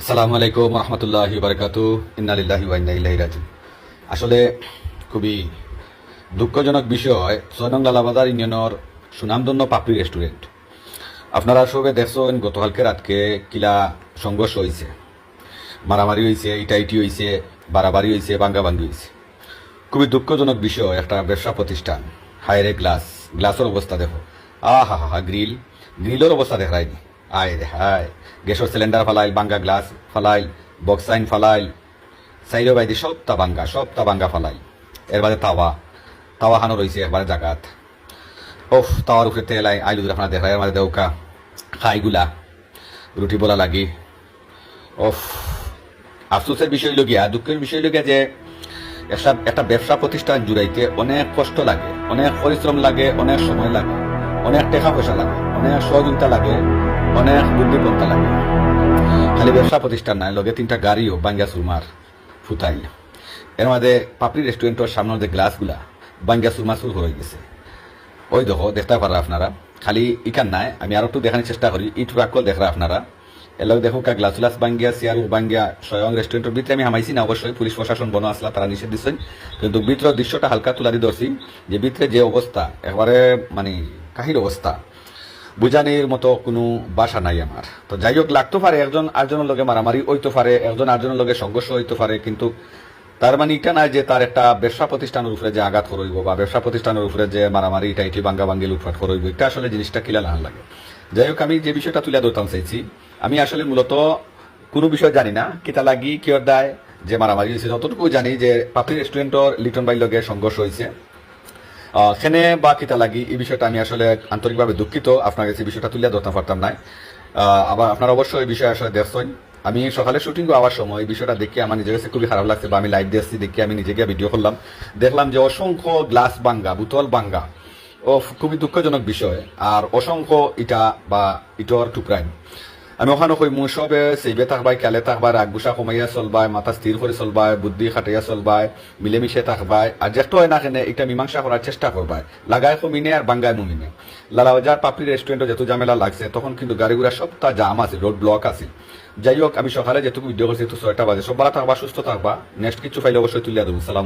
আসসালামু আলাইকুম রহমতুল্লাহি বারাকাতু। ইন্না লিল্লাহি ওয়া ইন্না ইলাইহি রাজিউন। আসলে খুবই দুঃখজনক বিষয়, ৬ নং লালাবাজার ইউনিয়নের সুনামধন্য পাপড়ি রেস্টুরেন্ট। আপনারা সবে দেখছেন গতকালকে রাতকে কিলা সংঘর্ষ হয়েছে, মারামারি হয়েছে, ইটাইটি হয়েছে, বাড়াবাড়ি হয়েছে, ভাঙ্গাভাঙ্গি হয়েছে। খুবই দুঃখজনক বিষয়। একটা ব্যবসা প্রতিষ্ঠান, হায়রে গ্লাসের অবস্থা দেখো, হা গ্রিলের অবস্থা দেখায়নি। আয় রে হায়, গ্যাসের সিলিন্ডার ফালাইল, ভাঙ্গা গ্লাস ফালাইল, বক্সাইন ফালাইল, সাইরো বাইদি সবটা ভাঙ্গা ফালাইল। এর বাদে তাওয়া হানো রয়েছে একবারে জাগাত। ওফ, তাওয়ার উপরে তেল আইলু আপনার দেখা, এর মাঝে দেউকা খাইগুলা রুটি বলা লাগি। ওফ, আফসোসের বিষয় লগিয়া, দুঃখের বিষয় লগিয়া যে একটা ব্যবসা প্রতিষ্ঠান জুড়াইতে অনেক কষ্ট লাগে, অনেক পরিশ্রম লাগে, অনেক সময় লাগে, অনেক টাকা পয়সা লাগে, অনেক সহযোগিতা লাগে, অনেক বুদ্ধিমত্তা লাগে। খালি ব্যবসা প্রতিষ্ঠান নাই, লগে 3টা গাড়িও বাঙ্গা সুরমার ফুটাই। এর মধ্যে পাপড়ি রেস্টুরেন্টের সামনের যে গ্লাসগুলা বাঙ্গা সুরমা সুর হয়ে গেছে। ওই দেখো, দেখতে পারা আপনারা। খালি ইকান নাই, আমি আরো একটু দেখানোর চেষ্টা করি। ইট রাখল দেখরা আপনারা। এলাক দেখো কা গ্লাস বাঙ্গিয়া, চেয়ার বাঙ্গিয়া। স্বয়ং রেস্টুরেন্টের ভিতরে আমি হামাইছি না, অবশ্যই পুলিশ প্রশাসন বন আসলা, তারা নিষেধ দিচ্ছেন। কিন্তু ভিতরের দৃশ্যটা হালকা তুলা দিয়ে ধরছি, যে ভিতরে যে অবস্থা, একবারে মানে কাহির অবস্থা, বুঝানির মতো কোনো বাসা নাই আমার। তো যাই হোক, লাগতে পারে একজন আরেকজনের লগে মারামারি হইতে পারে, একজন আরেকজনের লগে সংঘর্ষ হইতে পারে, কিন্তু তার মানে এটা নাই যে তার একটা ব্যবসা প্রতিষ্ঠানের উপরে যে আঘাত করইব, বা ব্যবসা প্রতিষ্ঠানের উপরে যে মারামারি ইটি ভাঙ্গি লুটফাট করইব, এটা আসলে জিনিসটা কিলা না লাগে। যাই হোক, আমি যে বিষয়টা তুলে ধরতাম চাইছি, আমি আসলে মূলত কোনো বিষয় জানি না, কিতা লাগি কিয়র দায় যে মারামারি হয়েছে। যতটুকু জানি যে পাপড়ি রেস্টুরেন্টর লিটন ভাইয়ের লগে সংঘর্ষ হয়েছে, সেনে বা কিতা লাগি, এই বিষয়টা আমি আসলে আন্তরিকভাবে দুঃখিত। আপনার কাছে বিষয়টা তুলে ধরতে পারতাম না। আবার আপনারা অবশ্যই এই বিষয়ে আসলে দেখছেন। আমি সকালে শুটিং আওয়ার সময় এই বিষয়টা দেখে আমার নিজের কাছে খুবই খারাপ লাগছে, বা আমি লাইভ দিয়েছি দেখে আমি নিজেকে ভিডিও করলাম, দেখলাম যে অসংখ্য গ্লাস ভাঙ্গা, বোতল ভাঙ্গা। ও খুবই দুঃখজনক বিষয়। আর অসংখ্য ইটা বা ইটর টুকরাই। আমি ওখানে কই মু সবে সেইবে থাকবাই, খেলে থাকবাই, রাগগুসা কমাইয়া চলবাই, মাথা স্থির করে চলবাই, বুদ্ধি খাটাইয়া চলবাই, মিলেমিশে থাকবাই। আর যেটা হয় না কেন এটা মীমাংসা করার চেষ্টা করবাই, লাগায় কমিনে আর বাঙ্গায় মুমিনে। লালাবাজার পাপড়ি রেস্টুরেন্টে যেহেতু ঝামেলা লাগছে, তখন কিন্তু গাড়ি ঘোড়া সবটা জাম আছে, রোড ব্লক আছে। যাই হোক, আমি সকালে যেটুকু ভিডিও করছি 6টা বাজে। সব ভালো থাকবা, সুস্থ থাকবা। নেক্সট কিছু ফাইলে অবশ্যই তুলিয়া দেবো। সালাম।